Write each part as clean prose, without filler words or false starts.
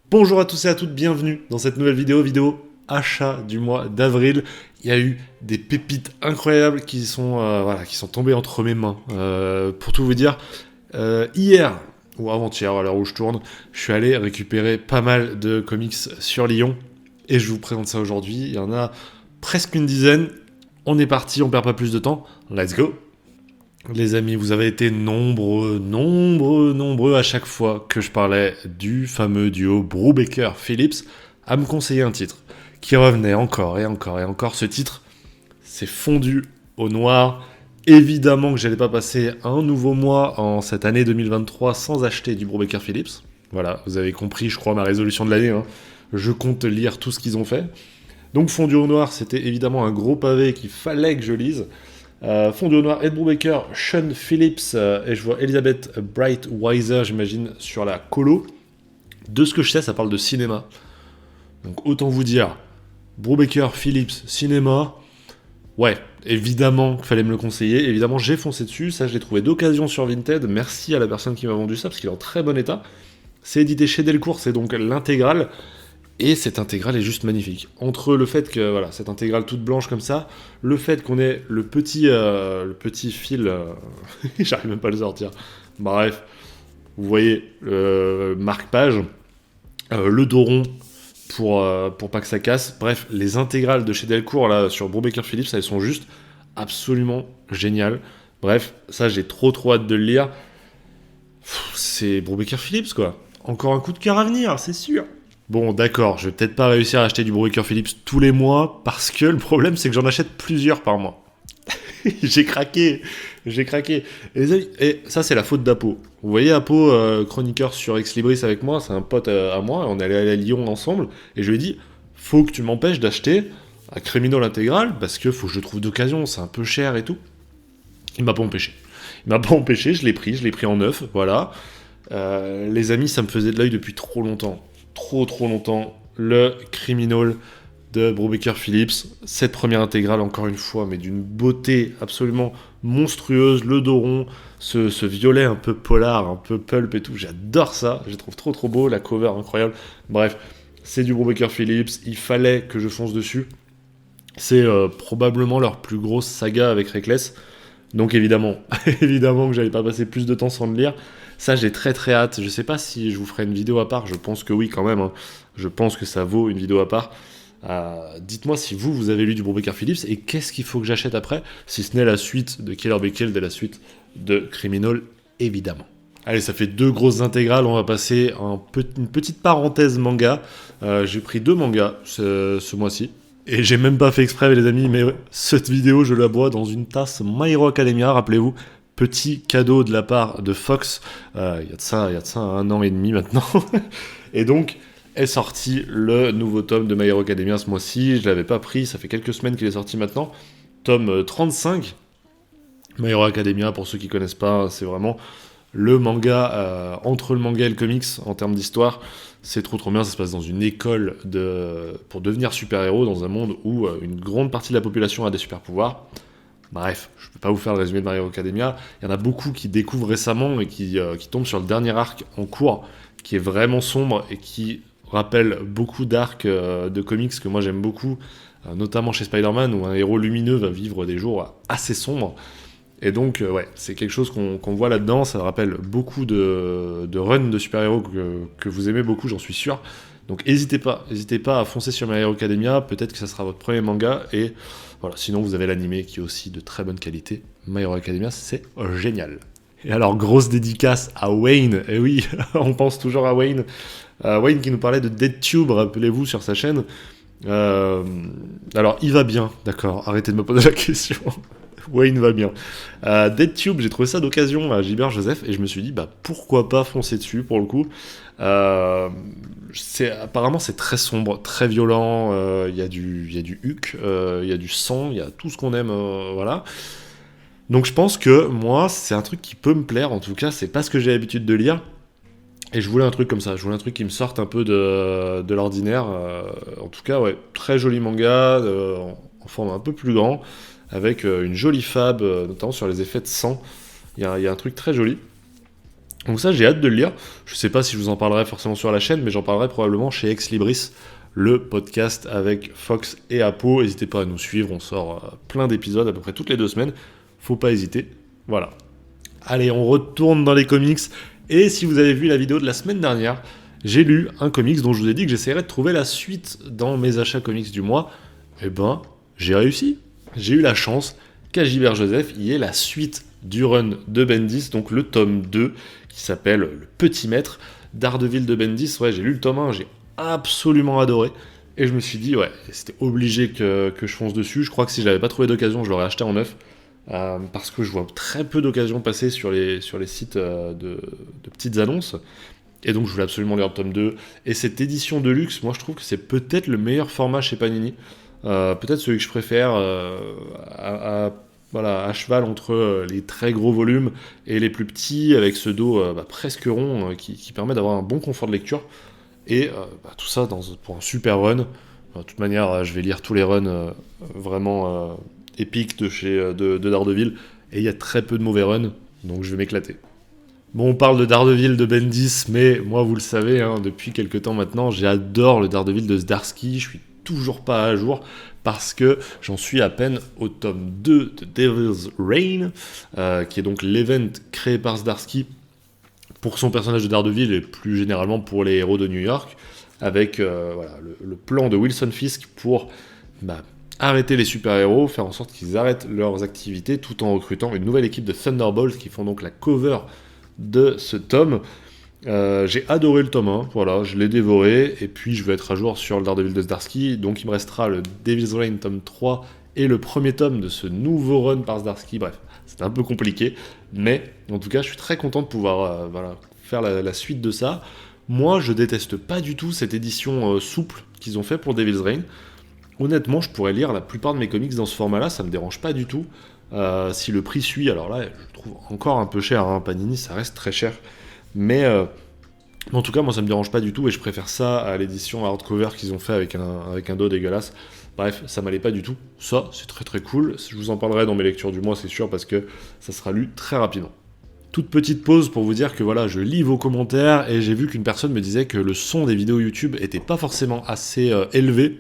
Bonjour à tous et à toutes, bienvenue dans cette nouvelle vidéo achat du mois d'avril. Il y a eu des pépites incroyables qui sont tombées entre mes mains. Pour tout vous dire, hier, ou avant-hier à l'heure où je tourne, je suis allé récupérer pas mal de comics sur Lyon. Et je vous présente ça aujourd'hui. Il y en a presque une dizaine. On est parti, on perd pas plus de temps. Let's go! Les amis, vous avez été nombreux à chaque fois que je parlais du fameux duo Brubaker-Phillips à me conseiller un titre qui revenait encore et encore et encore. Ce titre, c'est fondu au noir. Évidemment que j'allais pas passer un nouveau mois en cette année 2023 sans acheter du Brubaker-Phillips. Voilà, vous avez compris, je crois, ma résolution de l'année. Je compte lire tout ce qu'ils ont fait. Donc fondu au noir, c'était évidemment un gros pavé qu'il fallait que je lise. Fondu au noir, Ed Brubaker, Sean Phillips, et je vois Elizabeth Brightweiser, j'imagine, sur la colo. De ce que je sais, ça parle de cinéma. Donc autant vous dire, Brubaker, Phillips, cinéma. Ouais, évidemment qu'il fallait me le conseiller. Évidemment, j'ai foncé dessus. Ça, je l'ai trouvé d'occasion sur Vinted. Merci à la personne qui m'a vendu ça, parce qu'il est en très bon état. C'est édité chez Delcourt, c'est donc l'intégrale. Et cette intégrale est juste magnifique. Entre le fait que, voilà, cette intégrale toute blanche comme ça, le fait qu'on ait le petit fil, j'arrive même pas à le sortir. Bref, vous voyez, marque-page, le dos rond pour pas que ça casse. Bref, les intégrales de chez Delcourt, là, sur Brubaker Phillips, elles sont juste absolument géniales. Bref, ça, j'ai trop hâte de le lire. C'est Brubaker Phillips, quoi. Encore un coup de cœur à venir, c'est sûr. Bon, d'accord, je vais peut-être pas réussir à acheter du Brubaker Phillips tous les mois, parce que le problème, c'est que j'en achète plusieurs par mois. j'ai craqué. Et, les amis, et ça, c'est la faute d'Apo. Vous voyez, Apo, chroniqueur sur Ex Libris avec moi, c'est un pote à moi, on est allé à Lyon ensemble, et je lui ai dit, faut que tu m'empêches d'acheter un Criminal intégral, parce que faut que je le trouve d'occasion, c'est un peu cher et tout. Il m'a pas empêché. Je l'ai pris en neuf, voilà. Les amis, ça me faisait de l'œil depuis trop longtemps. Trop longtemps. Le Criminal de Brubaker Phillips. Cette première intégrale, encore une fois, mais d'une beauté absolument monstrueuse. Le dos rond, ce violet un peu polar, un peu pulp et tout. J'adore ça. Je le trouve trop beau. La cover incroyable. Bref, c'est du Brubaker Phillips. Il fallait que je fonce dessus. C'est probablement leur plus grosse saga avec Reckless. Donc évidemment, évidemment que j'allais pas passer plus de temps sans le lire. Ça, j'ai très hâte. Je sais pas si je vous ferai une vidéo à part. Je pense que oui, quand même. Je pense que ça vaut une vidéo à part. Dites-moi si vous avez lu du Brubaker Phillips et qu'est-ce qu'il faut que j'achète après, si ce n'est la suite de Killer Be Killed et la suite de Criminal, évidemment. Allez, ça fait 2 grosses intégrales. On va passer une petite parenthèse manga. J'ai pris 2 mangas ce mois-ci. Et j'ai même pas fait exprès, les amis, mais cette vidéo, je la bois dans une tasse My Hero Academia, rappelez-vous. Petit cadeau de la part de Fox, il y a de ça 1 an et demi maintenant. Et donc, est sorti le nouveau tome de My Hero Academia ce mois-ci. Je l'avais pas pris, ça fait quelques semaines qu'il est sorti maintenant. Tome 35. My Hero Academia, pour ceux qui connaissent pas, c'est vraiment le manga, entre le manga et le comics en termes d'histoire. C'est trop bien, ça se passe dans une école pour devenir super-héros dans un monde où une grande partie de la population a des super-pouvoirs. Bref, je ne peux pas vous faire le résumé de My Hero Academia. Il y en a beaucoup qui découvrent récemment et qui tombent sur le dernier arc en cours, qui est vraiment sombre et qui rappelle beaucoup d'arcs de comics que moi j'aime beaucoup, notamment chez Spider-Man, où un héros lumineux va vivre des jours assez sombres. Et donc, ouais, c'est quelque chose qu'on voit là-dedans. Ça rappelle beaucoup de runs de super-héros que vous aimez beaucoup, j'en suis sûr. Donc, n'hésitez pas à foncer sur My Hero Academia. Peut-être que ça sera votre premier manga. Et voilà, sinon, vous avez l'animé qui est aussi de très bonne qualité. My Hero Academia, c'est génial. Et alors, grosse dédicace à Wayne. Et oui, on pense toujours à Wayne. Wayne qui nous parlait de DeadTube, rappelez-vous, sur sa chaîne. Alors, il va bien, d'accord. Arrêtez de me poser la question. Wayne va bien. DeadTube, j'ai trouvé ça d'occasion à Gilbert Joseph et je me suis dit, bah pourquoi pas foncer dessus pour le coup. Apparemment, c'est très sombre, très violent. Il y a du huc, il y a du sang, il y a tout ce qu'on aime, voilà. Donc je pense que moi, c'est un truc qui peut me plaire. En tout cas, c'est pas ce que j'ai l'habitude de lire. Et je voulais un truc comme ça, je voulais un truc qui me sorte un peu de l'ordinaire. En tout cas, ouais, très joli manga, en forme un peu plus grand, avec une jolie fab, notamment sur les effets de sang. Il y a un truc très joli. Donc ça, j'ai hâte de le lire. Je sais pas si je vous en parlerai forcément sur la chaîne, mais j'en parlerai probablement chez Ex Libris, le podcast avec Fox et Apo. N'hésitez pas à nous suivre, on sort plein d'épisodes à peu près toutes les 2 semaines. Faut pas hésiter. Voilà. Allez, on retourne dans les comics. Et si vous avez vu la vidéo de la semaine dernière, j'ai lu un comics dont je vous ai dit que j'essaierais de trouver la suite dans mes achats comics du mois. Eh ben, j'ai réussi. J'ai eu la chance qu'à Gilbert Joseph, il y ait la suite du run de Bendis, donc le tome 2, qui s'appelle Le Petit Maître, Daredevil de Bendis. Ouais, j'ai lu le tome 1, j'ai absolument adoré. Et je me suis dit, ouais, c'était obligé que je fonce dessus. Je crois que si je l'avais pas trouvé d'occasion, je l'aurais acheté en neuf. Parce que je vois très peu d'occasions passer sur les sites de petites annonces. Et donc je voulais absolument lire le tome 2. Et cette édition de luxe, moi je trouve que c'est peut-être le meilleur format chez Panini. Peut-être celui que je préfère voilà, à cheval entre les très gros volumes et les plus petits, avec ce dos presque rond qui permet d'avoir un bon confort de lecture. Et tout ça pour un super run. De toute manière, je vais lire tous les runs vraiment épiques de Daredevil. Et il y a très peu de mauvais runs, donc je vais m'éclater. Bon, on parle de Daredevil de Bendis, mais moi, vous le savez, depuis quelques temps maintenant, j'adore le Daredevil de Zdarsky. Je suis toujours pas à jour parce que j'en suis à peine au tome 2 de Devil's Reign, qui est donc l'event créé par Zdarsky pour son personnage de Daredevil et plus généralement pour les héros de New York, avec le plan de Wilson Fisk pour arrêter les super-héros, faire en sorte qu'ils arrêtent leurs activités tout en recrutant une nouvelle équipe de Thunderbolts qui font donc la cover de ce tome. J'ai adoré le tome 1, voilà, je l'ai dévoré, et puis je vais être à jour sur le Daredevil de Zdarsky, donc il me restera le Devil's Reign tome 3 et le premier tome de ce nouveau run par Zdarsky. Bref, c'est un peu compliqué, mais en tout cas je suis très content de pouvoir faire la suite de ça. Moi je déteste pas du tout cette édition souple qu'ils ont fait pour Devil's Reign. Honnêtement, je pourrais lire la plupart de mes comics dans ce format-là, ça me dérange pas du tout. Si le prix suit, alors là, je le trouve encore un peu cher, Panini, ça reste très cher. Mais en tout cas, moi, ça me dérange pas du tout, et je préfère ça à l'édition hardcover qu'ils ont fait avec un dos dégueulasse. Bref, ça m'allait pas du tout. Ça, c'est très très cool. Je vous en parlerai dans mes lectures du mois, c'est sûr, parce que ça sera lu très rapidement. Toute petite pause pour vous dire que voilà, je lis vos commentaires, et j'ai vu qu'une personne me disait que le son des vidéos YouTube était pas forcément assez élevé.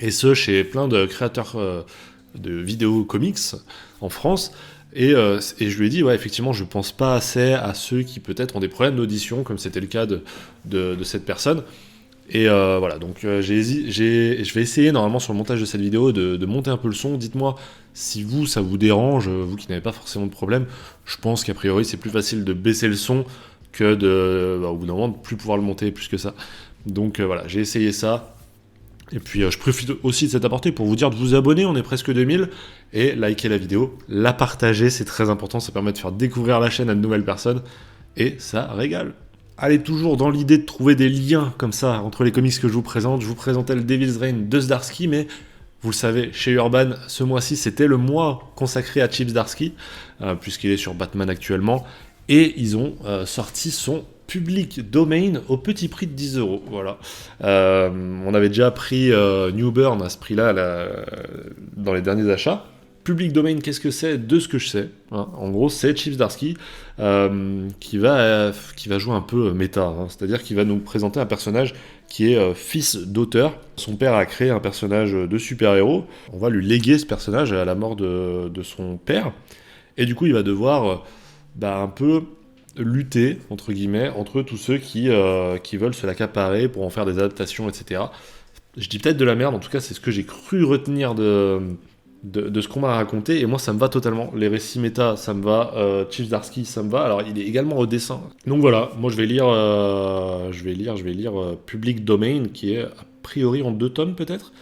Et ce, chez plein de créateurs de vidéos comics en France. Et je lui ai dit, ouais, effectivement, je pense pas assez à ceux qui peut-être ont des problèmes d'audition, comme c'était le cas de cette personne. Et voilà, donc je vais essayer normalement sur le montage de cette vidéo de monter un peu le son. Dites-moi si ça vous dérange, vous qui n'avez pas forcément de problème. Je pense qu'a priori, c'est plus facile de baisser le son que au bout d'un moment, de plus pouvoir le monter plus que ça. Donc voilà, j'ai essayé ça. Et puis je profite aussi de cette aparté pour vous dire de vous abonner, on est presque 2000, et liker la vidéo, la partager, c'est très important, ça permet de faire découvrir la chaîne à de nouvelles personnes, et ça régale. Allez, toujours dans l'idée de trouver des liens comme ça entre les comics que je vous présentais le Devil's Reign de Zdarsky, mais vous le savez, chez Urban, ce mois-ci, c'était le mois consacré à Chip Zdarsky, puisqu'il est sur Batman actuellement, et ils ont sorti son Public Domain au petit prix de 10€. Voilà. On avait déjà pris New Burn à ce prix-là dans les derniers achats. Public Domain, qu'est-ce que c'est? De ce que je sais. En gros, c'est Chip Zdarsky qui va jouer un peu méta. C'est-à-dire qu'il va nous présenter un personnage qui est fils d'auteur. Son père a créé un personnage de super-héros. On va lui léguer ce personnage à la mort de son père. Et du coup, il va devoir un peu lutter, entre guillemets, entre tous ceux qui veulent se l'accaparer pour en faire des adaptations, etc. Je dis peut-être de la merde, en tout cas c'est ce que j'ai cru retenir de ce qu'on m'a raconté, et moi ça me va totalement. Les récits méta, ça me va, Chip Zdarsky, ça me va. Alors il est également au dessin. Donc voilà, moi je vais lire Public Domain, qui est a priori en 2 tomes peut-être.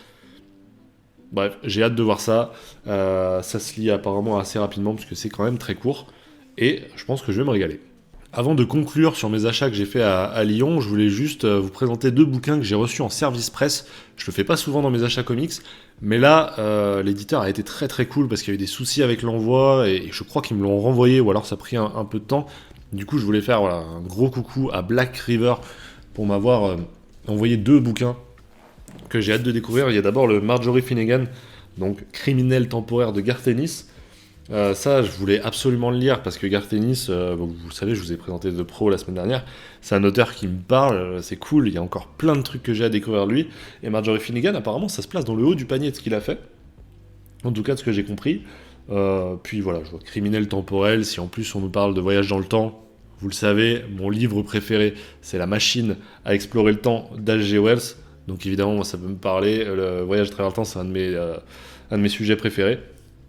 Bref, j'ai hâte de voir ça. Ça se lit apparemment assez rapidement, parce que c'est quand même très court, et je pense que je vais me régaler. Avant de conclure sur mes achats que j'ai fait à Lyon, je voulais juste vous présenter 2 bouquins que j'ai reçus en service presse. Je le fais pas souvent dans mes achats comics, mais là, l'éditeur a été très très cool parce qu'il y a eu des soucis avec l'envoi, et je crois qu'ils me l'ont renvoyé, ou alors ça a pris un peu de temps. Du coup, je voulais faire un gros coucou à Black River pour m'avoir envoyé 2 bouquins que j'ai hâte de découvrir. Il y a d'abord le Marjorie Finnegan, donc criminel temporaire de Garth Ennis, Ça, je voulais absolument le lire parce que Garth Ennis, vous le savez, je vous ai présenté The Pro la semaine dernière. C'est un auteur qui me parle, c'est cool. Il y a encore plein de trucs que j'ai à découvrir de lui. Et Marjorie Finnegan, apparemment, ça se place dans le haut du panier de ce qu'il a fait. En tout cas, de ce que j'ai compris. Puis voilà, je vois Criminel temporel. Si en plus on nous parle de voyage dans le temps, vous le savez, mon livre préféré, c'est La machine à explorer le temps d'H.G. Wells. Donc évidemment, moi, ça peut me parler. Le voyage à travers le temps, c'est un de mes sujets préférés.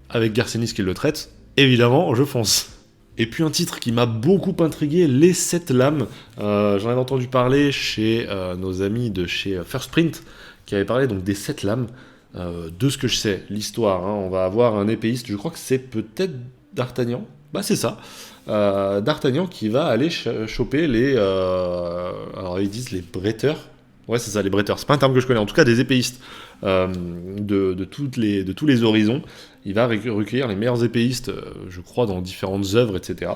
Avec Garth Ennis qui le traite, évidemment, je fonce. Et puis un titre qui m'a beaucoup intrigué, Les 7 lames. J'en avais entendu parler chez nos amis de chez First Print, qui avaient parlé donc des 7 lames. De ce que je sais, l'histoire, hein, on va avoir un épéiste, je crois que c'est peut-être D'Artagnan, bah c'est ça, D'Artagnan qui va aller choper les, alors ils disent les bretteurs, ouais c'est ça, les bretteurs, c'est pas un terme que je connais, en tout cas des épéistes de tous les horizons. Il va recueillir les meilleurs épéistes, je crois, dans différentes œuvres, etc.,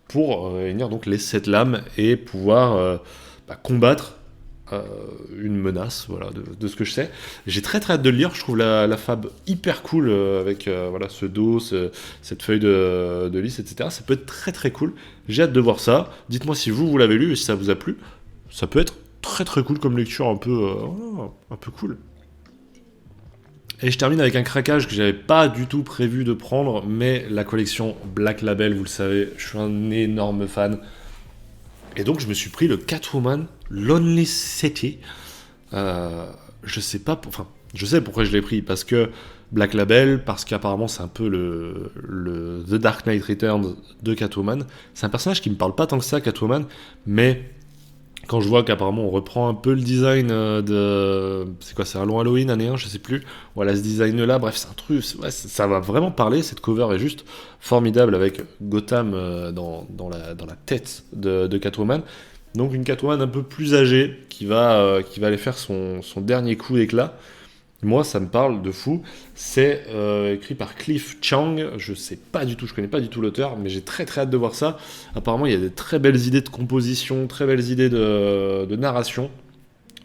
pour réunir donc les 7 lames et pouvoir combattre une menace, voilà, de ce que je sais. J'ai très hâte de le lire, je trouve la fab hyper cool, avec voilà, ce dos, cette feuille de lys, etc. Ça peut être très très cool, j'ai hâte de voir ça. Dites-moi si vous l'avez lu et si ça vous a plu. Ça peut être très très cool comme lecture, un peu cool. Et je termine avec un craquage que j'avais pas du tout prévu de prendre, mais la collection Black Label, vous le savez, je suis un énorme fan. Et donc je me suis pris le Catwoman Lonely City. Je sais pas, enfin, je sais pourquoi je l'ai pris, parce que Black Label, parce qu'apparemment c'est un peu le The Dark Knight Returns de Catwoman. C'est un personnage qui me parle pas tant que ça, Catwoman, mais quand je vois qu'apparemment on reprend un peu le design de... C'est quoi, c'est un long Halloween, année 1, je sais plus. Voilà, ce design-là, bref, c'est un truc... Ouais, ça va vraiment parler, cette cover est juste formidable avec Gotham dans la tête de Catwoman. Donc une Catwoman un peu plus âgée qui va aller faire son dernier coup d'éclat. Moi, ça me parle de fou. C'est écrit par Cliff Chang. Je sais pas du tout, je connais pas du tout l'auteur, mais j'ai très très hâte de voir ça. Apparemment, il y a des très belles idées de composition, très belles idées de narration.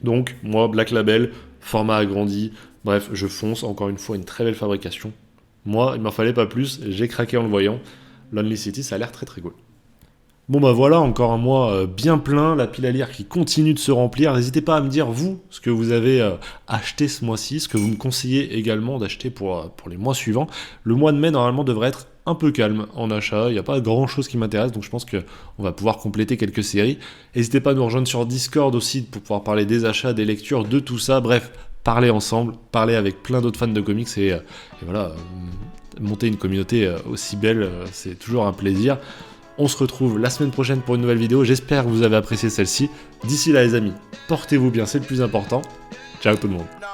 Donc, moi, Black Label, format agrandi. Bref, je fonce. Encore une fois, une très belle fabrication. Moi, il m'en fallait pas plus. J'ai craqué en le voyant. Lonely City, ça a l'air très très cool. Bon bah voilà, encore un mois bien plein, la pile à lire qui continue de se remplir. N'hésitez pas à me dire, vous, ce que vous avez acheté ce mois-ci, ce que vous me conseillez également d'acheter pour les mois suivants. Le mois de mai, normalement, devrait être un peu calme en achat. Il n'y a pas grand-chose qui m'intéresse, donc je pense qu'on va pouvoir compléter quelques séries. N'hésitez pas à nous rejoindre sur Discord aussi pour pouvoir parler des achats, des lectures, de tout ça. Bref, parler ensemble, parler avec plein d'autres fans de comics et voilà, monter une communauté aussi belle, c'est toujours un plaisir. On se retrouve la semaine prochaine pour une nouvelle vidéo. J'espère que vous avez apprécié celle-ci. D'ici là, les amis, portez-vous bien, c'est le plus important. Ciao tout le monde.